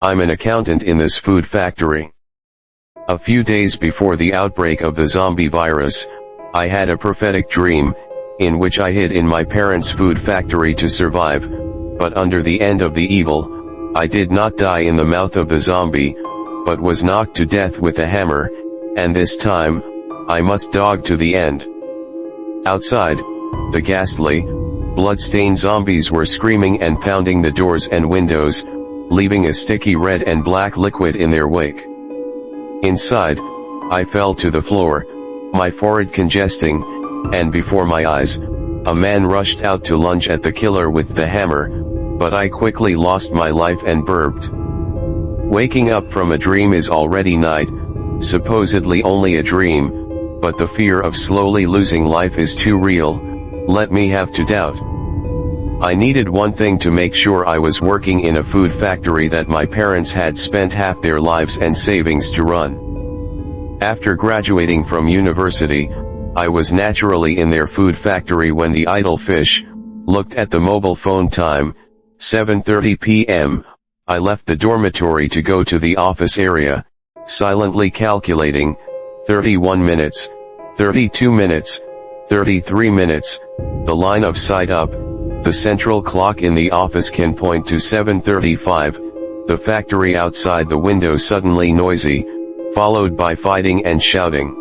I'm an accountant in this food factory. A few days before the outbreak of the zombie virus, I had a prophetic dream, in which I hid in my parents' food factory to survive, but under the end of the evil, I did not die in the mouth of the zombie, but was knocked to death with a hammer, and this time, I must dog to the end. Outside, the ghastly, blood-stained zombies were screaming and pounding the doors and windows, leaving a sticky red and black liquid in their wake. Inside, I fell to the floor, my forehead congesting, and before my eyes, a man rushed out to lunge at the killer with the hammer, but I quickly lost my life and burped. Waking up from a dream is already night, supposedly only a dream, but the fear of slowly losing life is too real, let me have to doubt. I needed one thing to make sure I was working in a food factory that my parents had spent half their lives and savings to run. After graduating from university, I was naturally in their food factory when the idle fish looked at the mobile phone time, 7:30 p.m., I left the dormitory to go to the office area, silently calculating, 31 minutes, 32 minutes, 33 minutes, the line of sight up, the central clock in the office can point to 7:35, the factory outside the window suddenly noisy, followed by fighting and shouting.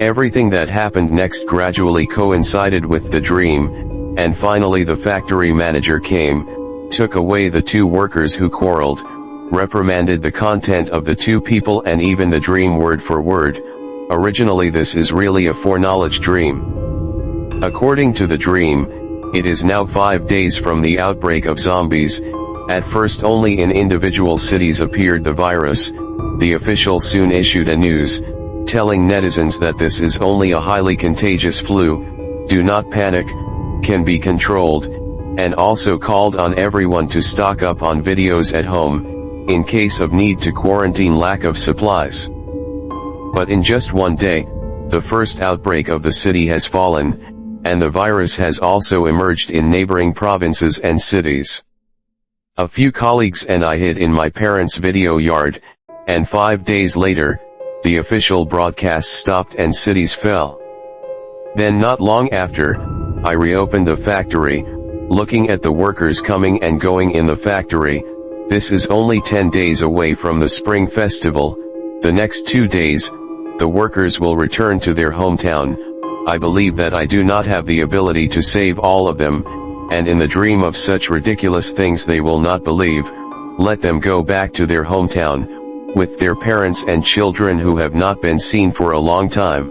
Everything that happened next gradually coincided with the dream, and finally the factory manager came, took away the two workers who quarreled, reprimanded the content of the two people and even the dream word for word. Originally this is really a foreknowledge dream. According to the dream, it is now 5 days from the outbreak of zombies. At first only in individual cities appeared the virus. The official soon issued a news, telling netizens that this is only a highly contagious flu, do not panic, can be controlled, and also called on everyone to stock up on videos at home, in case of need to quarantine lack of supplies. But in just one day, the first outbreak of the city has fallen, and the virus has also emerged in neighboring provinces and cities. A few colleagues and I hid in my parents' video yard, and 5 days later, the official broadcast stopped and cities fell. Then not long after, I reopened the factory, looking at the workers coming and going in the factory. This is only 10 days away from the Spring Festival. The next 2 days, the workers will return to their hometown. I believe that I do not have the ability to save all of them, and in the dream of such ridiculous things they will not believe. Let them go back to their hometown, with their parents and children who have not been seen for a long time.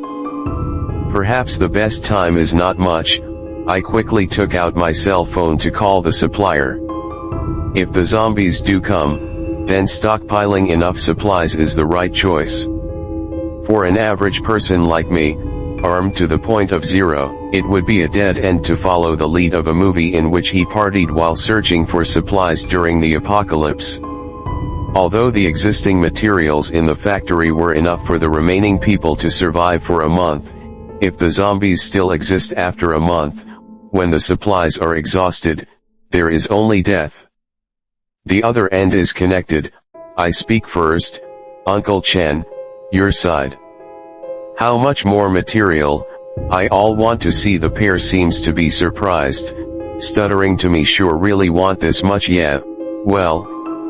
Perhaps the best time is not much. I quickly took out my cell phone to call the supplier. If the zombies do come, then stockpiling enough supplies is the right choice. For an average person like me, armed to the point of zero, it would be a dead end to follow the lead of a movie in which he partied while searching for supplies during the apocalypse. Although the existing materials in the factory were enough for the remaining people to survive for a month, if the zombies still exist after a month, when the supplies are exhausted, there is only death. The other end is connected. I speak first, Uncle Chen, your side. How much more material? I all want to see. The pair seems to be surprised, stuttering to me, sure really want this much? Yeah, well,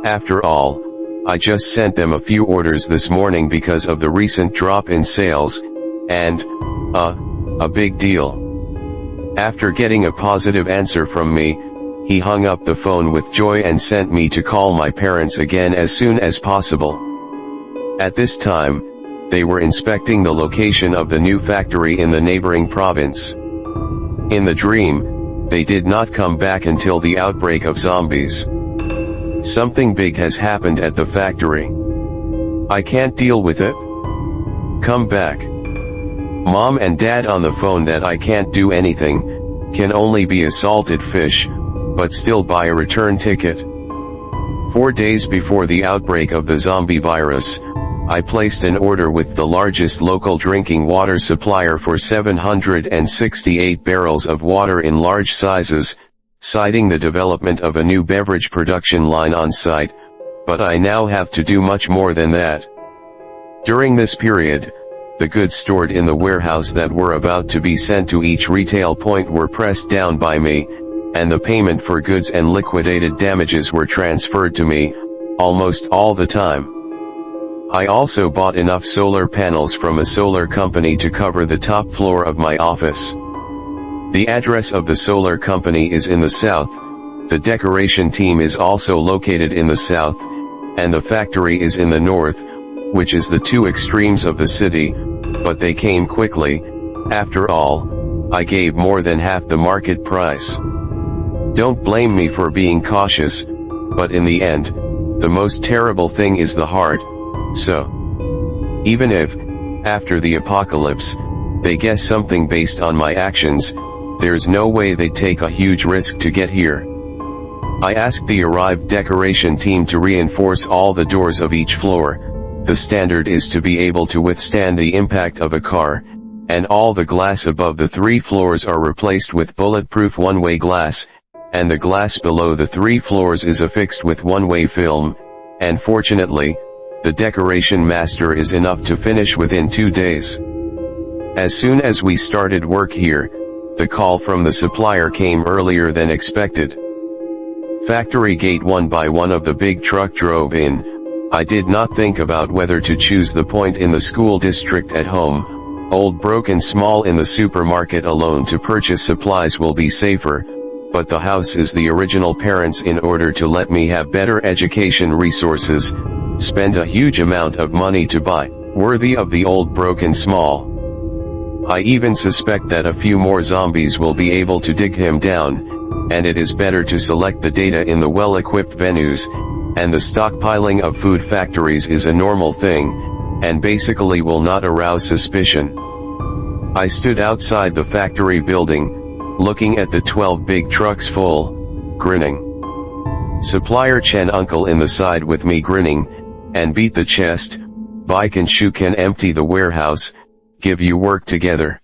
after all, I just sent them a few orders this morning because of the recent drop in sales, and, a big deal. After getting a positive answer from me, he hung up the phone with joy and sent me to call my parents again as soon as possible. At this time, they were inspecting the location of the new factory in the neighboring province. In the dream, they did not come back until the outbreak of zombies. Something big has happened at the factory. I can't deal with it. Come back. Mom and Dad on the phone that I can't do anything, can only be a salted fish, but still buy a return ticket. 4 days before the outbreak of the zombie virus, I placed an order with the largest local drinking water supplier for 768 barrels of water in large sizes, citing the development of a new beverage production line on site. but I now have to do much more than that. During this period, the goods stored in the warehouse that were about to be sent to each retail point were pressed down by me, and the payment for goods and liquidated damages were transferred to me, almost all the time. I also bought enough solar panels from a solar company to cover the top floor of my office. The address of the solar company is in the south, the decoration team is also located in the south, and the factory is in the north, which is the two extremes of the city, but they came quickly. After all, I gave more than half the market price. Don't blame me for being cautious, but in the end, the most terrible thing is the heart. So, even if, after the apocalypse, they guess something based on my actions, there's no way they'd take a huge risk to get here. I asked the arrived decoration team to reinforce all the doors of each floor. The standard is to be able to withstand the impact of a car, and all the glass above the 3 floors are replaced with bulletproof one-way glass, and the glass below the 3 floors is affixed with one-way film, and fortunately, the decoration master is enough to finish within 2 days. As soon as we started work here, the call from the supplier came earlier than expected. Factory gate 1 by 1 of the big truck drove in. I did not think about whether to choose the point in the school district at home. Old Broken Small in the supermarket alone to purchase supplies will be safer, but the house is the original parents in order to let me have better education resources, spend a huge amount of money to buy, worthy of the Old Broken Small. I even suspect that a few more zombies will be able to dig him down, and it is better to select the data in the well-equipped venues, and the stockpiling of food factories is a normal thing, and basically will not arouse suspicion. I stood outside the factory building, looking at the 12 big trucks full, grinning. Supplier Chen uncle in the side with me grinning, and beat the chest, bike and shoe can empty the warehouse, give you work together.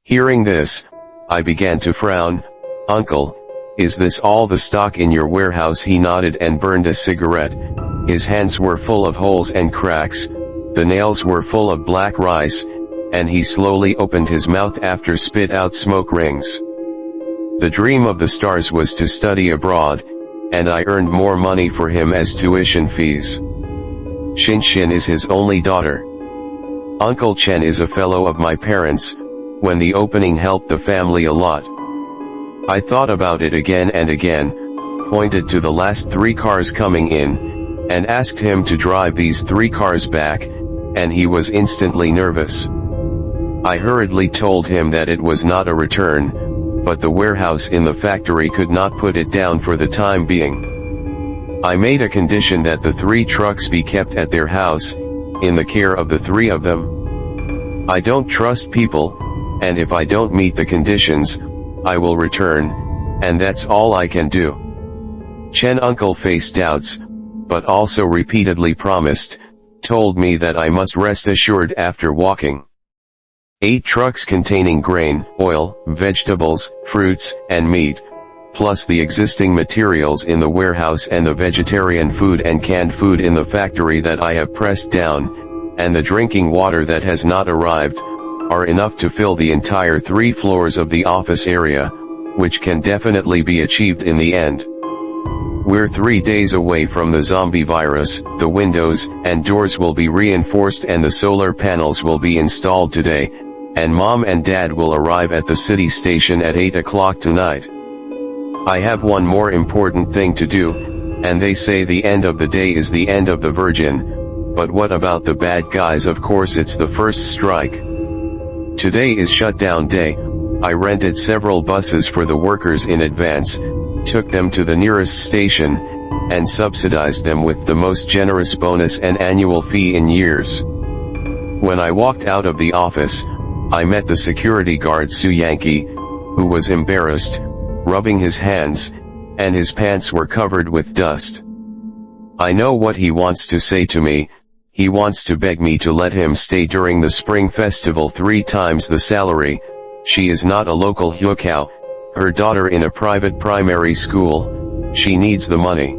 Hearing this, I began to frown. Uncle, is this all the stock in your warehouse? He nodded and burned a cigarette. His hands were full of holes and cracks, the nails were full of black rice, and he slowly opened his mouth after spit out smoke rings. The dream of the stars was to study abroad, and I earned more money for him as tuition fees. Xin is his only daughter. Uncle Chen is a fellow of my parents. When the opening helped the family a lot. I thought about it again and again, pointed to the last 3 cars coming in, and asked him to drive these 3 cars back, and he was instantly nervous. I hurriedly told him that it was not a return, but the warehouse in the factory could not put it down for the time being. I made a condition that the 3 trucks be kept at their house, in the care of the 3 of them. I don't trust people, and if I don't meet the conditions, I will return, and that's all I can do. Chen uncle faced doubts, but also repeatedly promised, told me that I must rest assured after walking. 8 trucks containing grain, oil, vegetables, fruits, and meat, plus the existing materials in the warehouse and the vegetarian food and canned food in the factory that I have pressed down, and the drinking water that has not arrived, are enough to fill the entire 3 floors of the office area, which can definitely be achieved in the end. We're 3 days away from the zombie virus. The windows and doors will be reinforced and the solar panels will be installed today, and Mom and Dad will arrive at the city station at 8 o'clock tonight. I have one more important thing to do, and they say the end of the day is the end of the virgin, but what about the bad guys? Of course it's the first strike. Today is shutdown day. I rented several buses for the workers in advance, took them to the nearest station, and subsidized them with the most generous bonus and annual fee in years. When I walked out of the office, I met the security guard Su Yankee, who was embarrassed, rubbing his hands, and his pants were covered with dust. I know what he wants to say to me. He wants to beg me to let him stay during the spring festival 3 times the salary. She is not a local hyokao, her daughter in a private primary school, she needs the money.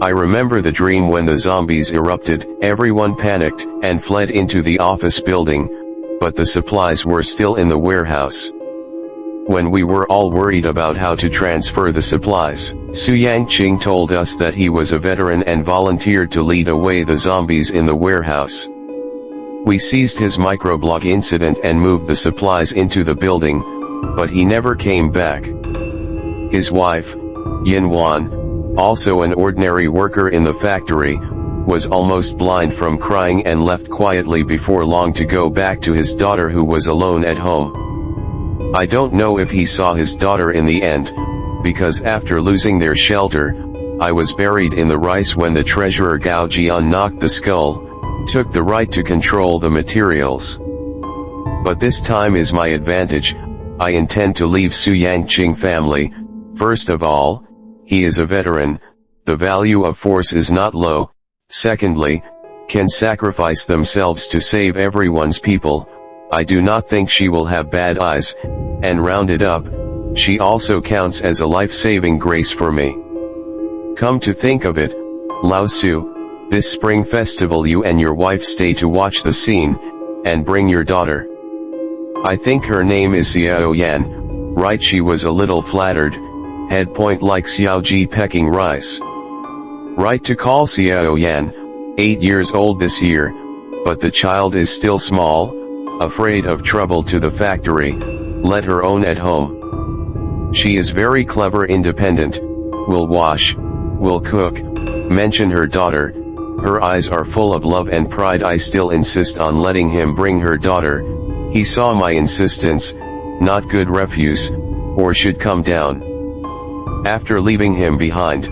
I remember the dream when the zombies erupted, everyone panicked and fled into the office building, but the supplies were still in the warehouse. When we were all worried about how to transfer the supplies, Su Yangqing told us that he was a veteran and volunteered to lead away the zombies in the warehouse. We seized his microblog incident and moved the supplies into the building, but he never came back. His wife, Yin Wan, also an ordinary worker in the factory, was almost blind from crying and left quietly before long to go back to his daughter who was alone at home. I don't know if he saw his daughter in the end, because after losing their shelter, I was buried in the rice when the treasurer Gao Jian knocked the skull, took the right to control the materials. But this time is my advantage. I intend to leave Su Yangqing family. First of all, he is a veteran, the value of force is not low. Secondly, can sacrifice themselves to save everyone's people. I do not think she will have bad eyes, and rounded up, she also counts as a life-saving grace for me. Come to think of it, Lao Su, this spring festival you and your wife stay to watch the scene, and bring your daughter. I think her name is Xiao Yan, right? She was a little flattered, head point like Xiao Ji pecking rice. Right to call Xiao Yan, 8 years old this year, but the child is still small, afraid of trouble to the factory, let her own at home. She is very clever, independent, will wash, will cook. Mention her daughter, her eyes are full of love and pride. I still insist on letting him bring her daughter. He saw my insistence, not good refuse, or should come down. After leaving him behind,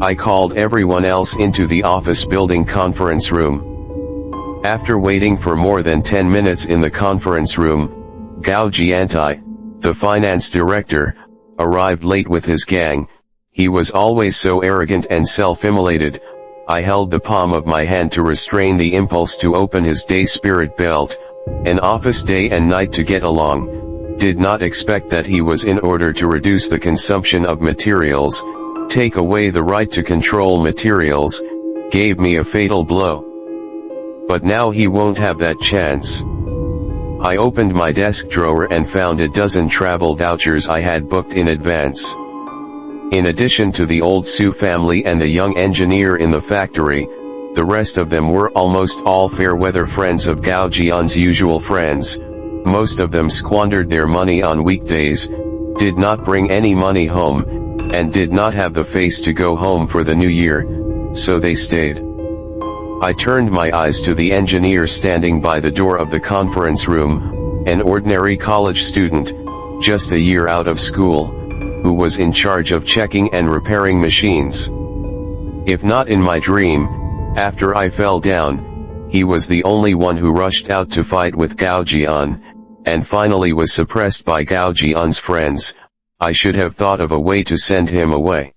I called everyone else into the office building conference room. After waiting for more than 10 minutes in the conference room, Gao Jiantai, the finance director, arrived late with his gang. He was always so arrogant and self-immolated. I held the palm of my hand to restrain the impulse to open his day spirit belt, an office day and night to get along. Did not expect that he was in order to reduce the consumption of materials, take away the right to control materials, gave me a fatal blow. But now he won't have that chance. I opened my desk drawer and found a dozen travel vouchers I had booked in advance. In addition to the old Su family and the young engineer in the factory, the rest of them were almost all fair-weather friends of Gao Jian's usual friends. Most of them squandered their money on weekdays, did not bring any money home, and did not have the face to go home for the new year, so they stayed. I turned my eyes to the engineer standing by the door of the conference room, an ordinary college student, just a year out of school, who was in charge of checking and repairing machines. If not in my dream, after I fell down, he was the only one who rushed out to fight with Gao Jian, and finally was suppressed by Gao Jian's friends. I should have thought of a way to send him away.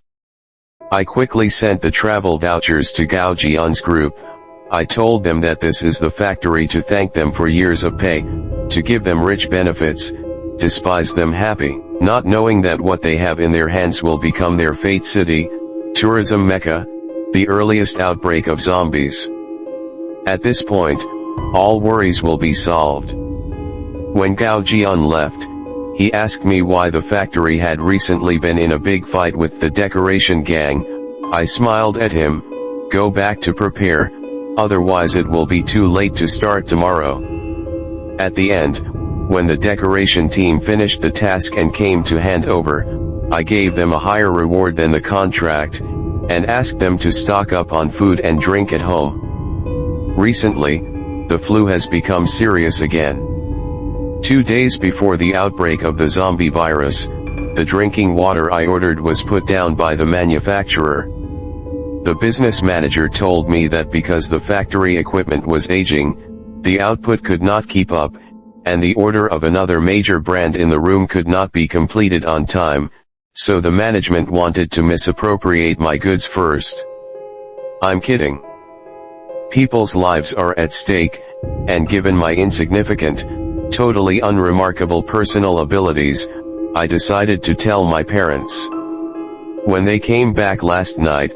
I quickly sent the travel vouchers to Gao Jian's group. I told them that this is the factory to thank them for years of pay, to give them rich benefits, despise them happy, not knowing that what they have in their hands will become their fate. City, tourism mecca, the earliest outbreak of zombies. At this point, all worries will be solved. When Gao Jian left, he asked me why the factory had recently been in a big fight with the decoration gang. I smiled at him, go back to prepare, otherwise it will be too late to start tomorrow. At the end, when the decoration team finished the task and came to hand over, I gave them a higher reward than the contract, and asked them to stock up on food and drink at home. Recently, the flu has become serious again. 2 days before the outbreak of the zombie virus, the drinking water I ordered was put down by the manufacturer. The business manager told me that because the factory equipment was aging, the output could not keep up, and the order of another major brand in the room could not be completed on time, so the management wanted to misappropriate my goods first. I'm kidding. People's lives are at stake, and given my insignificant, totally unremarkable personal abilities, I decided to tell my parents. When they came back last night,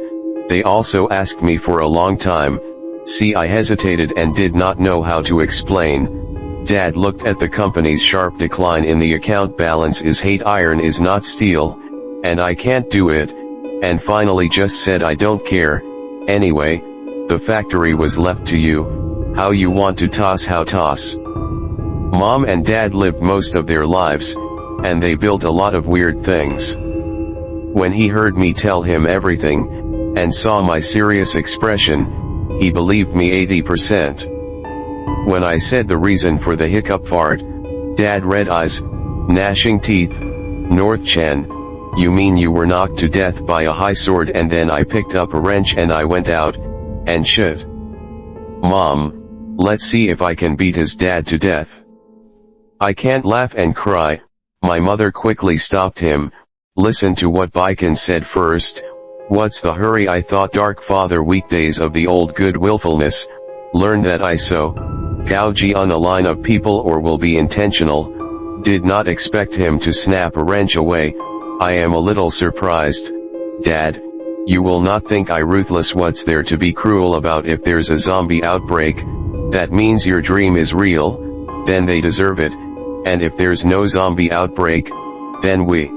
They also asked me for a long time. See, I hesitated and did not know how to explain. Dad looked at the company's sharp decline in the account balance is hate iron is not steel, and I can't do it, and finally just said I don't care. Anyway, the factory was left to you. How you want to toss, how toss. Mom and Dad lived most of their lives, and they built a lot of weird things. When he heard me tell him everything, and saw my serious expression, he believed me 80%. When I said the reason for the hiccup fart, Dad red eyes, gnashing teeth, North Chan, you mean you were knocked to death by a high sword and then I picked up a wrench and I went out, and shit. Mom, let's see if I can beat his dad to death. I can't laugh and cry. My mother quickly stopped him. Listen to what Baikan said first. What's the hurry? I thought dark father weekdays of the old good willfulness. Learn that I so gouge on a line of people or will be intentional. Did not expect him to snap a wrench away. I am a little surprised. Dad, you will not think I ruthless. What's there to be cruel about? If there's a zombie outbreak, that means your dream is real, then they deserve it, and if there's no zombie outbreak, then we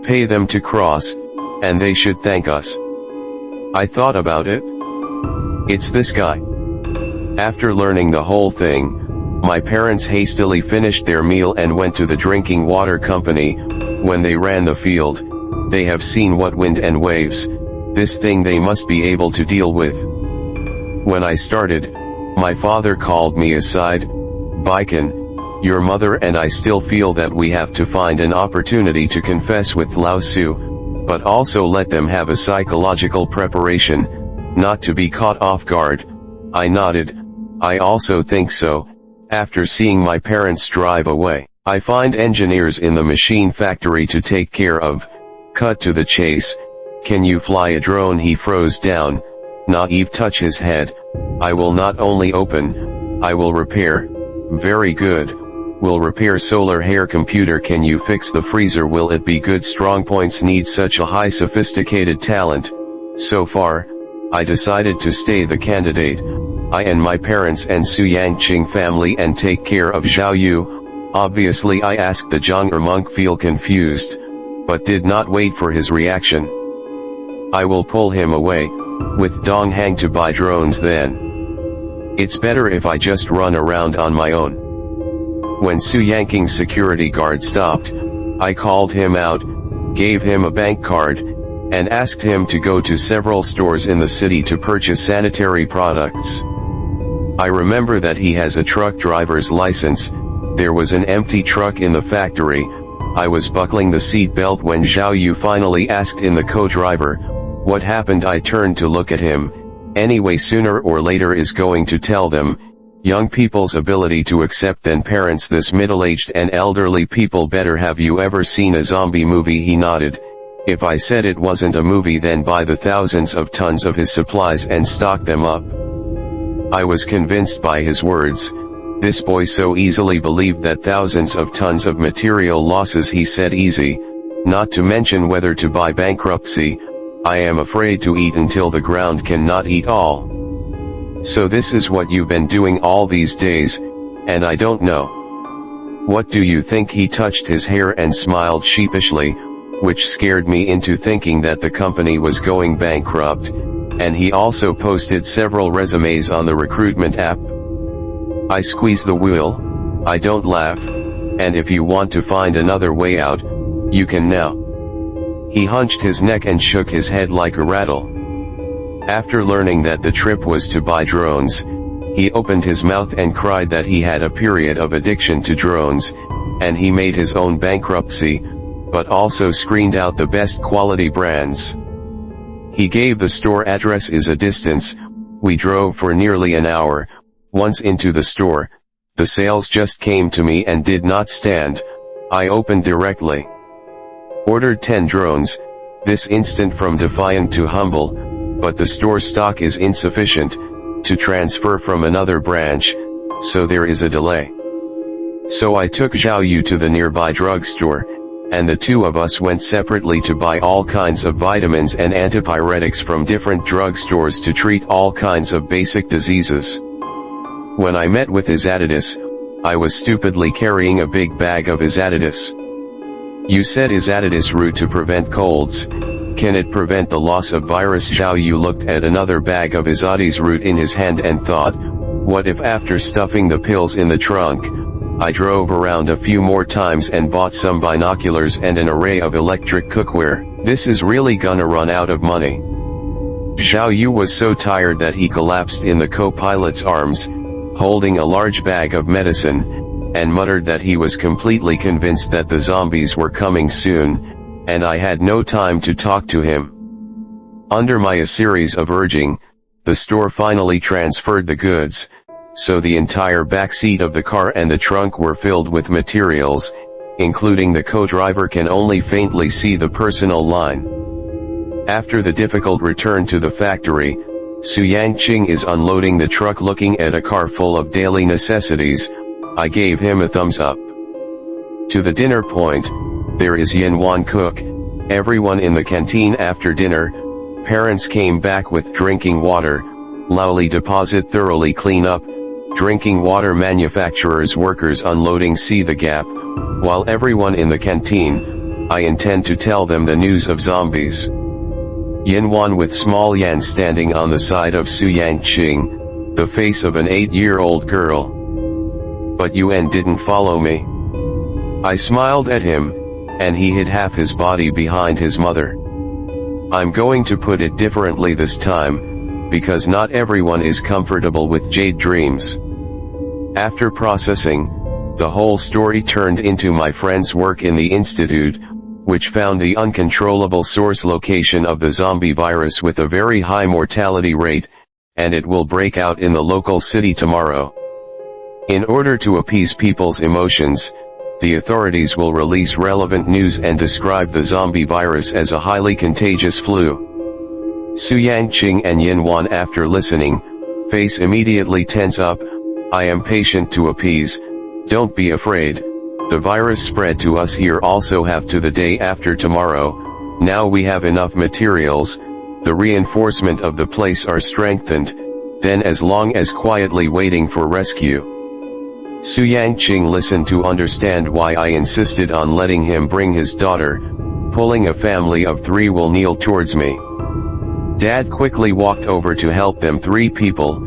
pay them to cross, and they should thank us. I thought about it. It's this guy. After learning the whole thing, my parents hastily finished their meal and went to the drinking water company. When they ran the field, they have seen what wind and waves, this thing they must be able to deal with. When I started, my father called me aside. Baikan, your mother and I still feel that we have to find an opportunity to confess with Lao Su, but also let them have a psychological preparation, not to be caught off guard. I nodded. I also think so. After seeing my parents drive away, I find engineers in the machine factory to take care of. Cut to the chase. Can you fly a drone? He froze down. Naive touch his head. I will not only open, I will repair. Very good. Will repair solar hair. Computer, can you fix the freezer? Will it be good? Strong points. Need such a high sophisticated talent. So far, I decided to stay the candidate. I and my parents and Su Yangqing family and take care of Zhao Yu. Obviously I asked the Zhang monk, feel confused, but did not wait for his reaction. I will pull him away, with Dong Hang to buy drones then. It's better if I just run around on my own. When Su Yangqing's security guard stopped, I called him out, gave him a bank card, and asked him to go to several stores in the city to purchase sanitary products. I remember that he has a truck driver's license. There was an empty truck in the factory. I was buckling the seat belt when Zhao Yu finally asked in the co-driver, what happened? I turned to look at him. Anyway, sooner or later is going to tell them. Young people's ability to accept than parents. This middle-aged and elderly people better. Have you ever seen a zombie movie? He nodded. If I said it wasn't a movie, then buy the thousands of tons of his supplies and stock them up. I was convinced by his words. This boy so easily believed that thousands of tons of material losses. He said easy, not to mention whether to buy bankruptcy. I am afraid to eat until the ground cannot eat all. So this is what you've been doing all these days, and I don't know. What do you think? He touched his hair and smiled sheepishly, which scared me into thinking that the company was going bankrupt, and he also posted several resumes on the recruitment app. I squeeze the wheel. I don't laugh, and if you want to find another way out, you can now. He hunched his neck and shook his head like a rattle. After learning that the trip was to buy drones, he opened his mouth and cried that he had a period of addiction to drones, and he made his own bankruptcy, but also screened out the best quality brands. He gave the store address is a distance. We drove for nearly an hour. Once into the store, the sales just came to me and did not stand. I opened directly. Ordered 10 drones, this instant from defiant to humble, but the store stock is insufficient to transfer from another branch, so there is a delay. So I took Zhao Yu to the nearby drugstore, and the two of us went separately to buy all kinds of vitamins and antipyretics from different drugstores to treat all kinds of basic diseases. When I met with Isatitis, I was stupidly carrying a big bag of Isatitis. You said Isatitis root to prevent colds. Can it prevent the loss of virus? Zhao Yu looked at another bag of Isatitis root in his hand and thought, what if after stuffing the pills in the trunk, I drove around a few more times and bought some binoculars and an array of electric cookware? This is really gonna run out of money. Zhao Yu was so tired that he collapsed in the co-pilot's arms, holding a large bag of medicine, and muttered that he was completely convinced that the zombies were coming soon, and I had no time to talk to him. Under my series of urging, the store finally transferred the goods, so the entire back seat of the car and the trunk were filled with materials, including the co-driver can only faintly see the personal line. After the difficult return to the factory, Su Yangqing is unloading the truck looking at a car full of daily necessities. I gave him a thumbs up. To the dinner point, there is Yin Wan cook, everyone in the canteen after dinner, parents came back with drinking water, Laoli deposit thoroughly clean up, drinking water manufacturers workers unloading see the gap, while everyone in the canteen, I intend to tell them the news of zombies. Yin Wan with small Yan standing on the side of Su Yangqing, the face of an 8-year-old girl. But Yuan didn't follow me. I smiled at him, and he hid half his body behind his mother. I'm going to put it differently this time, because not everyone is comfortable with jade dreams. After processing, the whole story turned into my friend's work in the institute, which found the uncontrollable source location of the zombie virus with a very high mortality rate, and it will break out in the local city tomorrow. In order to appease people's emotions, the authorities will release relevant news and describe the zombie virus as a highly contagious flu. Su Yangqing and Yin Wan after listening, face immediately tense up. I am patient to appease. Don't be afraid. The virus spread to us here also have to the day after tomorrow. Now we have enough materials, the reinforcement of the place are strengthened, then as long as quietly waiting for rescue. Su Yangqing listened to understand why I insisted on letting him bring his daughter, pulling a family of 3 will kneel towards me. Dad quickly walked over to help them 3 people,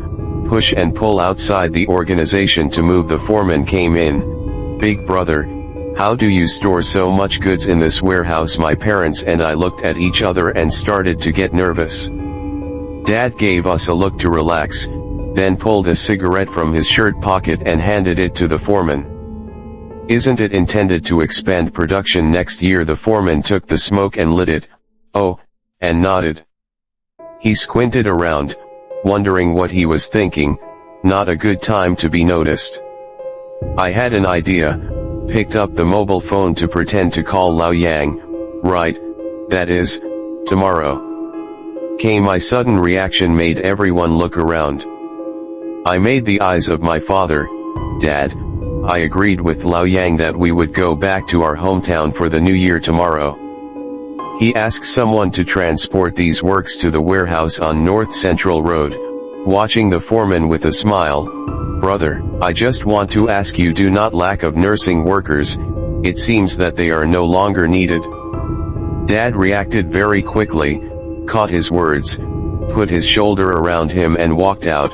push and pull outside the organization to move. The foreman came in. Big brother, how do you store so much goods in this warehouse? My parents and I looked at each other and started to get nervous. Dad gave us a look to relax, then pulled a cigarette from his shirt pocket and handed it to the foreman. Isn't it intended to expand production next year? The foreman took the smoke and lit it. Oh, and nodded. He squinted around, wondering what he was thinking. Not a good time to be noticed. I had an idea, picked up the mobile phone to pretend to call Lao Yang. Right, that is, tomorrow. Came my sudden reaction made everyone look around. I made the eyes of my father. Dad, I agreed with Lao Yang that we would go back to our hometown for the new year tomorrow. He asked someone to transport these works to the warehouse on North Central Road, watching the foreman with a smile. Brother, I just want to ask you, do not lack of nursing workers? It seems that they are no longer needed. Dad reacted very quickly, caught his words, put his shoulder around him and walked out.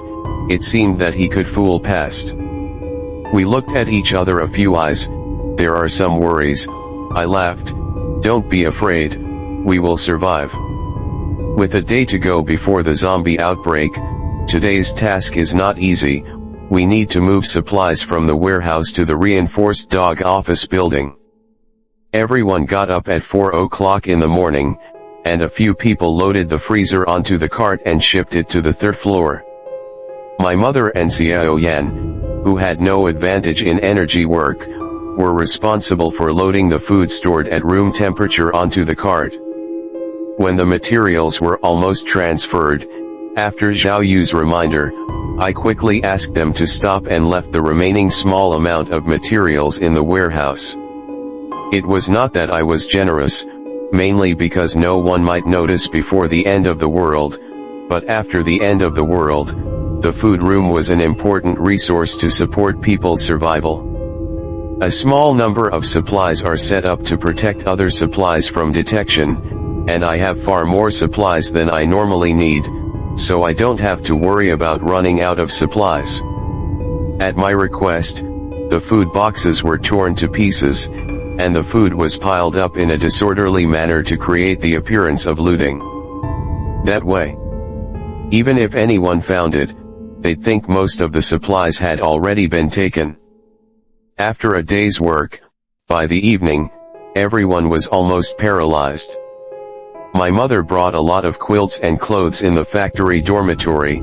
It seemed that he could fool past. We looked at each other, a few eyes. There are some worries. I laughed. Don't be afraid. We will survive. With a day to go before the zombie outbreak, today's task is not easy. We need to move supplies from the warehouse to the reinforced dog office building. Everyone got up at 4 o'clock in the morning, and a few people loaded the freezer onto the cart and shipped it to the 3rd floor. My mother and Xiao Yan, who had no advantage in energy work, were responsible for loading the food stored at room temperature onto the cart. When the materials were almost transferred, after Zhao Yu's reminder, I quickly asked them to stop and left the remaining small amount of materials in the warehouse. It was not that I was generous, mainly because no one might notice before the end of the world, but after the end of the world, the food room was an important resource to support people's survival. A small number of supplies are set up to protect other supplies from detection, and I have far more supplies than I normally need, so I don't have to worry about running out of supplies. At my request, the food boxes were torn to pieces, and the food was piled up in a disorderly manner to create the appearance of looting. That way, even if anyone found it, they'd think most of the supplies had already been taken. After a day's work, by the evening, everyone was almost paralyzed. My mother brought a lot of quilts and clothes in the factory dormitory,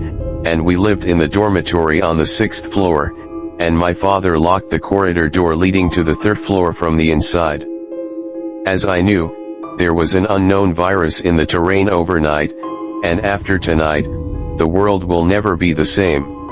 and we lived in the dormitory on the 6th floor, and my father locked the corridor door leading to the 3rd floor from the inside. As I knew, there was an unknown virus in the terrain overnight, and after tonight, the world will never be the same.